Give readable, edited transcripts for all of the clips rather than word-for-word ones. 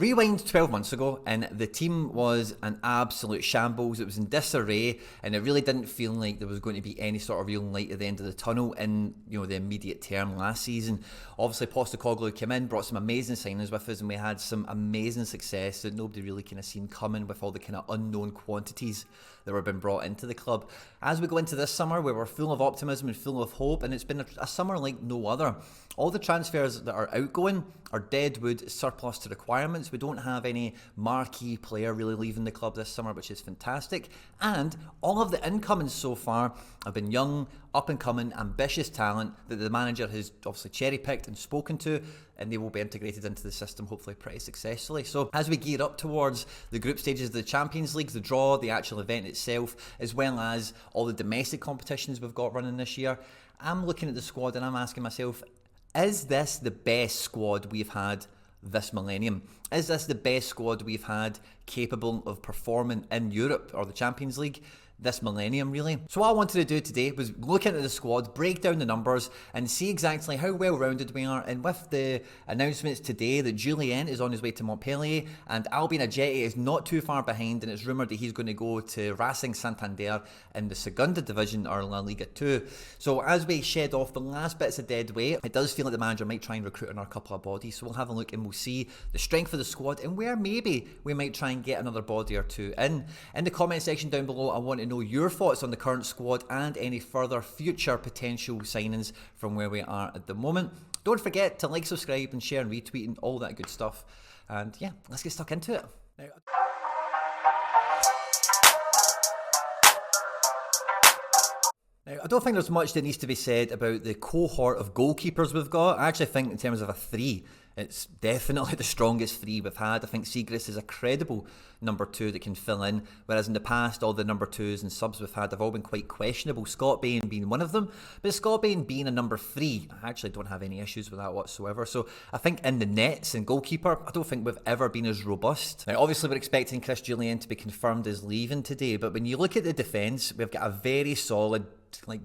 Rewind 12 months ago, and the team was an absolute shambles. It was in disarray, and it really didn't feel like there was going to be any sort of real light at the end of the tunnel in the immediate term last season. Obviously, Postecoglou came in, brought some amazing signings with us, and we had some amazing success that nobody really kind of seen coming with all the kind of unknown quantities that were being brought into the club. As we go into this summer, we were full of optimism and full of hope, and it's been a summer like no other. All the transfers that are outgoing are deadwood, surplus to requirements. We don't have any marquee player really leaving the club this summer, which is fantastic. And all of the incomings so far have been young, up-and-coming, ambitious talent that the manager has obviously cherry-picked and spoken to, and they will be integrated into the system hopefully pretty successfully. So as we gear up towards the group stages of the Champions League, the draw, the actual event itself, as well as all the domestic competitions we've got running this year, I'm looking at the squad and I'm asking myself, is this the best squad we've had this millennium? Is this the best squad we've had capable of performing in Europe or the Champions League this millennium, really? So what I wanted to do today was look into the squad, break down the numbers, and see exactly how well-rounded we are. And with the announcements today that Julien is on his way to Montpellier and Albion Ajeti is not too far behind, and it's rumoured that he's going to go to Racing Santander in the Segunda Division or La Liga 2. So as we shed off the last bits of dead weight, it does feel like the manager might try and recruit another couple of bodies. So we'll have a look and we'll see the strength of the squad and where maybe we might try and get another body or two in. In the comment section down below, I want to know your thoughts on the current squad and any further future potential signings from where we are at the moment. Don't forget to like, subscribe and share and retweet and all that good stuff. And yeah, let's get stuck into it. Now, I don't think there's much that needs to be said about the cohort of goalkeepers we've got. I actually think in terms of a three, it's definitely the strongest three we've had. I think Seagrass is a credible number two that can fill in, whereas in the past all the number twos and subs we've had have all been quite questionable, Scott Bain being one of them. But Scott Bain being a number three, I actually don't have any issues with that whatsoever. So I think in the nets and goalkeeper, I don't think we've ever been as robust. Now obviously we're expecting Chris Julien to be confirmed as leaving today, but when you look at the defence, we've got a very solid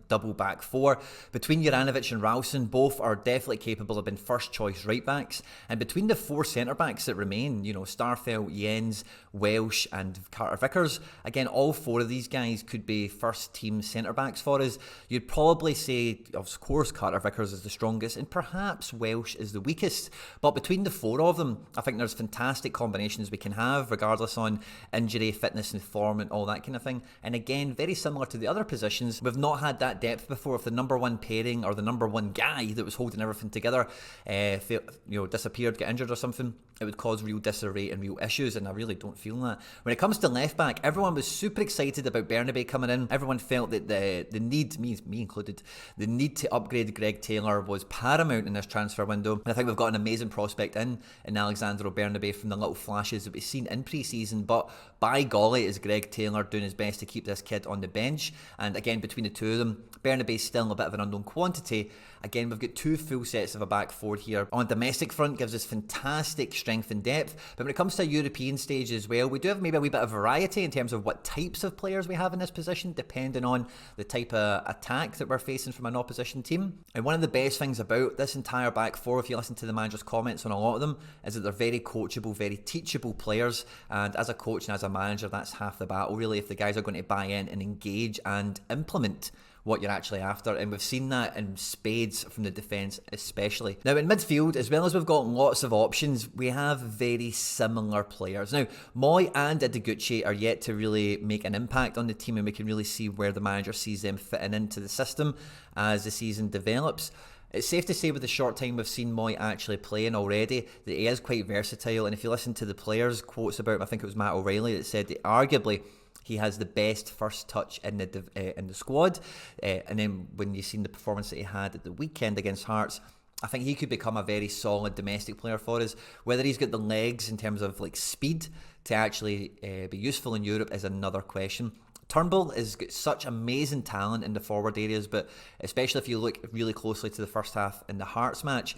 double back four. Between Juranovic and Ralston, both are definitely capable of being first choice right backs, and between the four centre backs that remain, Starfelt, Jens, Welsh and Carter Vickers, again all four of these guys could be first team centre backs for us. You'd probably say of course Carter Vickers is the strongest and perhaps Welsh is the weakest, but between the four of them I think there's fantastic combinations we can have regardless on injury, fitness and form and all that kind of thing. And again, very similar to the other positions, we've not had that depth before. If the number one pairing or the number one guy that was holding everything together disappeared, get injured or something, it would cause real disarray and real issues, and I really don't feel that. When it comes to left back, everyone was super excited about Bernabei coming in. Everyone felt that the need, me included, the need to upgrade Greg Taylor was paramount in this transfer window, and I think we've got an amazing prospect in Alexandro Bernabei from the little flashes that we've seen in pre-season. But by golly is Greg Taylor doing his best to keep this kid on the bench, and again between the two of them, Bernabei's still a bit of an unknown quantity. Again, we've got two full sets of a back four here. On domestic front, gives us fantastic strength and depth, but when it comes to a European stage as well, we do have maybe a wee bit of variety in terms of what types of players we have in this position, depending on the type of attack that we're facing from an opposition team. And one of the best things about this entire back four, if you listen to the manager's comments on a lot of them, is that they're very coachable, very teachable players, and as a coach and as a manager, that's half the battle really, if the guys are going to buy in and engage and implement what you're actually after, and we've seen that in spades from the defence especially. Now in midfield, as well as we've got lots of options, we have very similar players. Now Moy and Ideguchi are yet to really make an impact on the team, and we can really see where the manager sees them fitting into the system as the season develops. It's safe to say with the short time we've seen Moy actually playing already that he is quite versatile, and if you listen to the players' quotes about him, I think it was Matt O'Reilly that said that arguably he has the best first touch in the squad, and then when you've seen the performance that he had at the weekend against Hearts, I think he could become a very solid domestic player for us. Whether he's got the legs in terms of speed to actually be useful in Europe is another question. Turnbull has got such amazing talent in the forward areas, but especially if you look really closely to the first half in the Hearts match,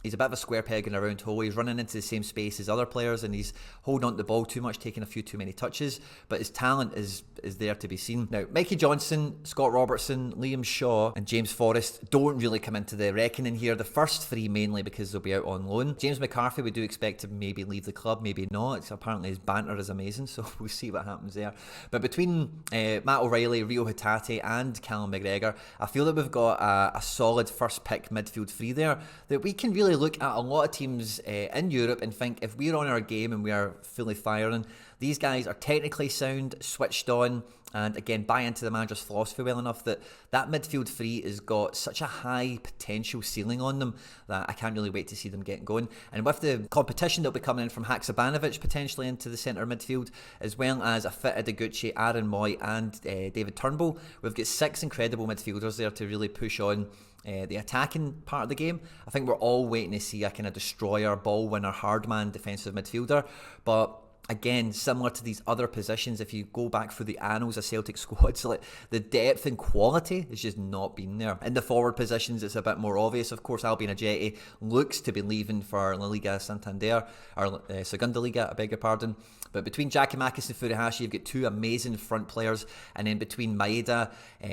He's a bit of a square peg in a round hole. He's running into the same space as other players, and he's holding on to the ball too much, taking a few too many touches. But his talent is there to be seen. Now, Mikey Johnson, Scott Robertson, Liam Shaw, and James Forrest don't really come into the reckoning here. The first three mainly because they'll be out on loan. James McCarthy, we do expect to maybe leave the club, maybe not. Apparently his banter is amazing, so we'll see what happens there. But between Matt O'Reilly, Rio Hatate, and Callum McGregor, I feel that we've got a solid first pick midfield three there that we can really look at a lot of teams in Europe and think if we're on our game and we are fully firing, these guys are technically sound, switched on, and again buy into the manager's philosophy well enough that midfield three has got such a high potential ceiling on them that I can't really wait to see them get going. And with the competition that'll be coming in from Haksabanovic potentially into the centre midfield, as well as a fit Ideguchi, Aaron Moy, and David Turnbull, we've got 6 incredible midfielders there to really push on the attacking part of the game. I think we're all waiting to see a kind of destroyer, ball winner, hardman defensive midfielder. But again, similar to these other positions, if you go back through the annals of Celtic squads, like the depth and quality has just not been there. In the forward positions, it's a bit more obvious. Of course, Albion Ajeti looks to be leaving for La Liga Santander, or Segunda Liga, I beg your pardon. But between Giakoumakis and Furuhashi, you've got 2 amazing front players. And then between Maeda,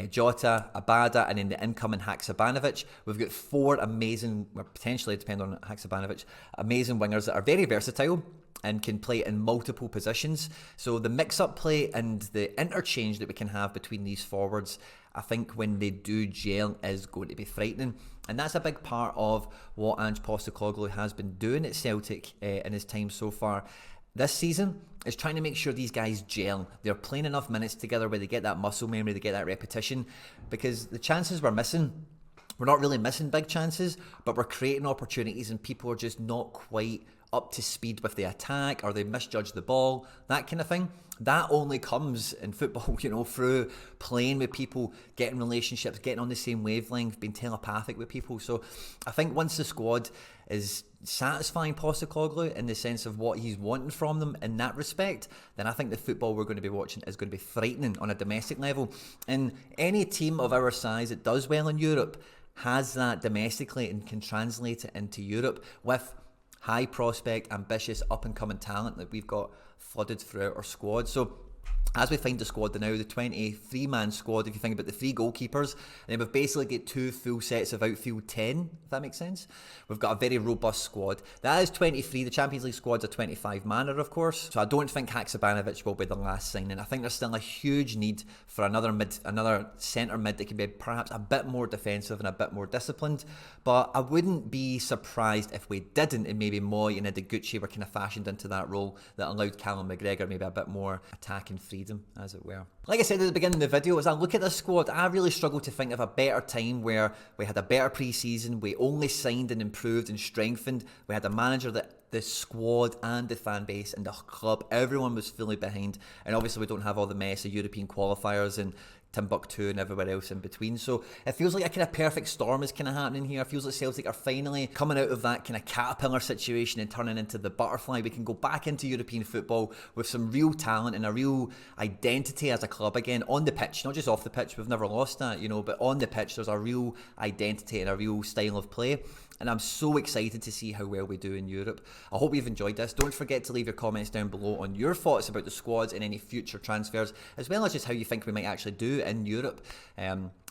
Jota, Abada, and then the incoming Haksabanovic, we've got 4 amazing, or potentially, depending on Haksabanovic, amazing wingers that are very versatile and can play in multiple positions. So the mix-up play and the interchange that we can have between these forwards, I think when they do gel, is going to be frightening. And that's a big part of what Ange Postecoglou has been doing at Celtic in his time so far this season, is trying to make sure these guys gel. They're playing enough minutes together where they get that muscle memory, they get that repetition, because the chances we're missing, we're not really missing big chances, but we're creating opportunities and people are just not quite up to speed with the attack, or they misjudge the ball, that kind of thing. That only comes in football, through playing with people, getting relationships, getting on the same wavelength, being telepathic with people. So I think once the squad is satisfying Postecoglou in the sense of what he's wanting from them in that respect, then I think the football we're going to be watching is going to be frightening on a domestic level. And any team of our size that does well in Europe has that domestically and can translate it into Europe with high prospect, ambitious, up-and-coming talent that we've got flooded throughout our squad. So as we find the squad now, the 23-man squad, if you think about the 3 goalkeepers, and then we've basically got 2 full sets of outfield 10, if that makes sense. We've got a very robust squad. That is 23. The Champions League squad's a 25-manner, of course. So I don't think Haksabanovic will be the last signing. I think there's still a huge need for another centre mid that can be perhaps a bit more defensive and a bit more disciplined. But I wouldn't be surprised if we didn't, and maybe Moy and Ideguchi were kind of fashioned into that role that allowed Callum McGregor maybe a bit more attacking freedom, as it were. Like I said at the beginning of the video, as I look at this squad, I really struggle to think of a better time where we had a better pre-season, we only signed and improved and strengthened, we had a manager that the squad and the fan base and the club, everyone was fully behind, and obviously we don't have all the mess of European qualifiers and Timbuktu and everywhere else in between. So it feels like a kind of perfect storm is kind of happening here. It feels like Celtic are finally coming out of that kind of caterpillar situation and turning into the butterfly. We can go back into European football with some real talent and a real identity as a club again on the pitch, not just off the pitch. We've never lost that, but on the pitch there's a real identity and a real style of play. And I'm so excited to see how well we do in Europe. I hope you've enjoyed this. Don't forget to leave your comments down below on your thoughts about the squads and any future transfers, as well as just how you think we might actually do in Europe.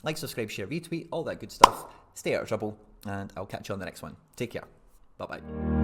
Like, subscribe, share, retweet, all that good stuff. Stay out of trouble, and I'll catch you on the next one. Take care. Bye-bye.